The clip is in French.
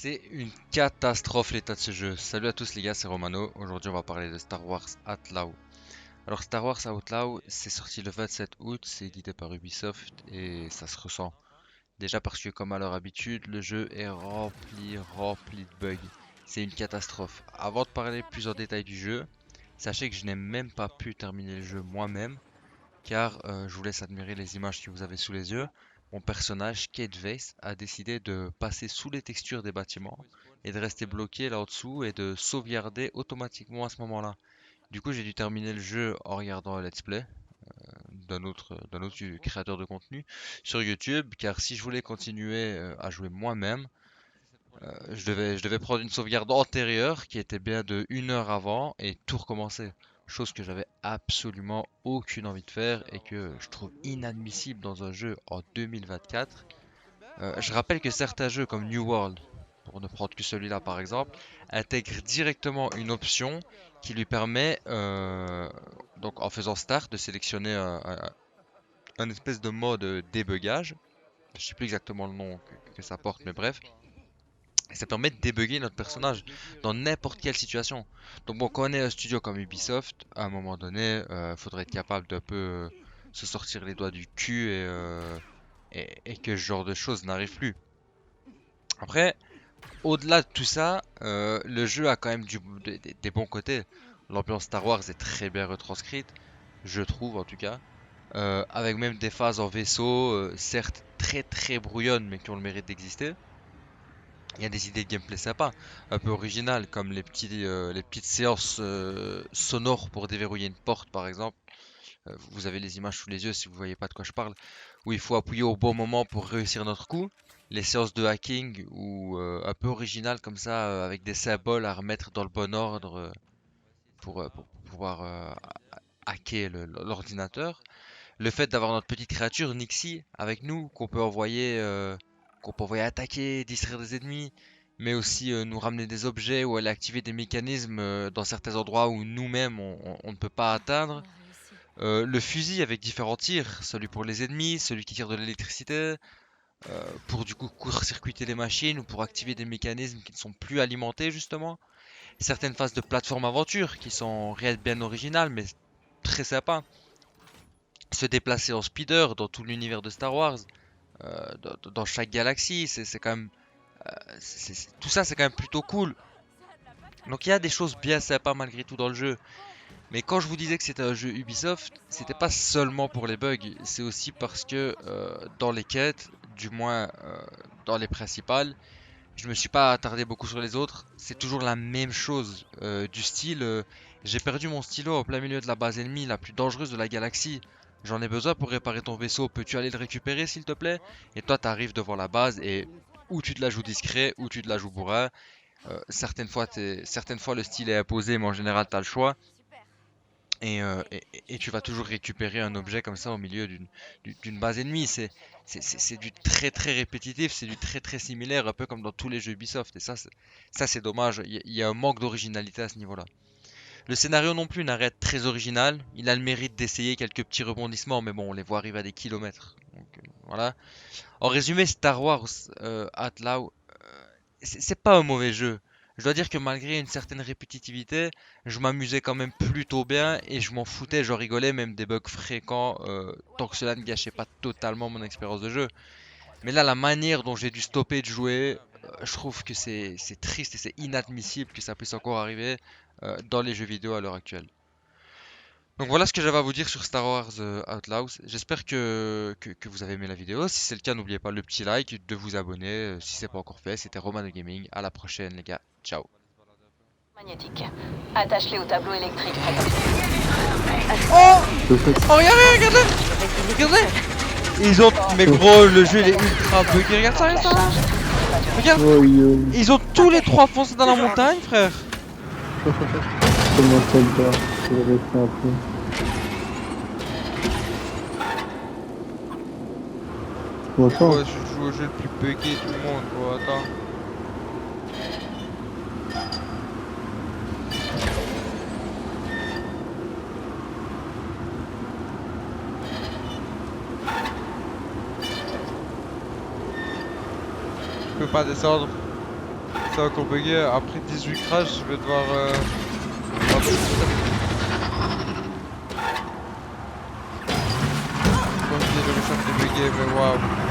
C'est une catastrophe l'état de ce jeu. Salut à tous les gars, c'est Romano. Aujourd'hui on va parler de Star Wars Outlaw. Alors Star Wars Outlaw, c'est sorti le 27 août, c'est édité par Ubisoft et ça se ressent. Déjà parce que comme à leur habitude, le jeu est rempli de bugs. C'est une catastrophe. Avant de parler plus en détail du jeu, sachez que je n'ai même pas pu terminer le jeu moi-même car je vous laisse admirer les images que vous avez sous les yeux. Mon personnage, Kate Vase, a décidé de passer sous les textures des bâtiments et de rester bloqué là au-dessous et de sauvegarder automatiquement à ce moment-là. Du coup, j'ai dû terminer le jeu en regardant un let's play d'un autre créateur de contenu sur YouTube, car si je voulais continuer à jouer moi-même, je devais prendre une sauvegarde antérieure qui était bien de 1 heure avant et tout recommencer. Chose que j'avais absolument aucune envie de faire et que je trouve inadmissible dans un jeu en 2024. Je rappelle que certains jeux comme New World, pour ne prendre que celui-là par exemple, intègrent directement une option qui lui permet, donc en faisant Start, de sélectionner un espèce de mode débugage. Je sais plus exactement le nom que ça porte, mais bref. Et ça permet de débugger notre personnage dans n'importe quelle situation. Donc bon, quand on est un studio comme Ubisoft, à un moment donné, faudrait être capable d'un peu se sortir les doigts du cul et que ce genre de choses n'arrive plus. Après, au-delà de tout ça, le jeu a quand même des bons côtés. L'ambiance Star Wars est très bien retranscrite, je trouve en tout cas. Avec même des phases en vaisseau, certes très brouillonnes, mais qui ont le mérite d'exister. Il y a des idées de gameplay sympas, un peu originales, comme les petites séances sonores pour déverrouiller une porte, par exemple. Vous avez les images sous les yeux si vous voyez pas de quoi je parle, où il faut appuyer au bon moment pour réussir notre coup. Les séances de hacking, ou un peu originales comme ça, avec des symboles à remettre dans le bon ordre pour pouvoir hacker l'ordinateur. Le fait d'avoir notre petite créature Nixie avec nous qu'on peut envoyer attaquer, distraire des ennemis, mais aussi nous ramener des objets ou aller activer des mécanismes dans certains endroits où nous-mêmes on ne peut pas atteindre. Le fusil avec différents tirs, celui pour les ennemis, celui qui tire de l'électricité, pour du coup court-circuiter les machines ou pour activer des mécanismes qui ne sont plus alimentés justement. Certaines phases de plateforme aventure qui sont réelles bien originales mais très sympas. Se déplacer en speeder dans tout l'univers de Star Wars, dans chaque galaxie, c'est quand même, tout ça c'est quand même plutôt cool. Donc il y a des choses bien sympas malgré tout dans le jeu. Mais quand je vous disais que c'était un jeu Ubisoft, c'était pas seulement pour les bugs, c'est aussi parce que dans les quêtes, du moins dans les principales, je me suis pas attardé beaucoup sur les autres. C'est toujours la même chose, du style, j'ai perdu mon stylo au plein milieu de la base ennemie la plus dangereuse de la galaxie. J'en ai besoin pour réparer ton vaisseau. Peux-tu aller le récupérer s'il te plaît? Et toi, t'arrives devant la base et ou tu te la joues discret, ou tu te la joues bourrin. Certaines fois, le style est imposé, mais en général, t'as le choix. Et tu vas toujours récupérer un objet comme ça au milieu d'une base ennemie. C'est du très répétitif, c'est du très similaire, un peu comme dans tous les jeux Ubisoft. Et ça c'est dommage. Il y a un manque d'originalité à ce niveau-là. Le scénario non plus n'a rien de très original. Il a le mérite d'essayer quelques petits rebondissements, mais bon, on les voit arriver à des kilomètres. Donc voilà. En résumé, Star Wars Outlaw, c'est pas un mauvais jeu. Je dois dire que malgré une certaine répétitivité, je m'amusais quand même plutôt bien et je m'en foutais, j'en rigolais même des bugs fréquents, tant que cela ne gâchait pas totalement mon expérience de jeu. Mais là, la manière dont j'ai dû stopper de jouer, je trouve que c'est triste et c'est inadmissible que ça puisse encore arriver dans les jeux vidéo à l'heure actuelle. Donc voilà ce que j'avais à vous dire sur Star Wars Outlaws. J'espère que vous avez aimé la vidéo. Si c'est le cas, n'oubliez pas le petit like, de vous abonner si c'est pas encore fait. C'était Roman de Gaming. À la prochaine les gars. Ciao. Magnétique. Attache-les au tableau électrique. Oh, oh regardez. Regardez. Ils ont... Mais gros, le jeu il est ultra bugué. Regarde ça, regarde ça. Regarde. Ils ont tous les trois foncé dans la montagne, frère. Comment ça le faire? Je vais rester un peu. Bon, attends. Ouais, je joue au jeu le plus bugué du monde, gros. Attends. Je peux pas descendre. Ça a encore bugué. Après 18 crashs, je vais devoir... continuer le recharge de bugué, mais waouh.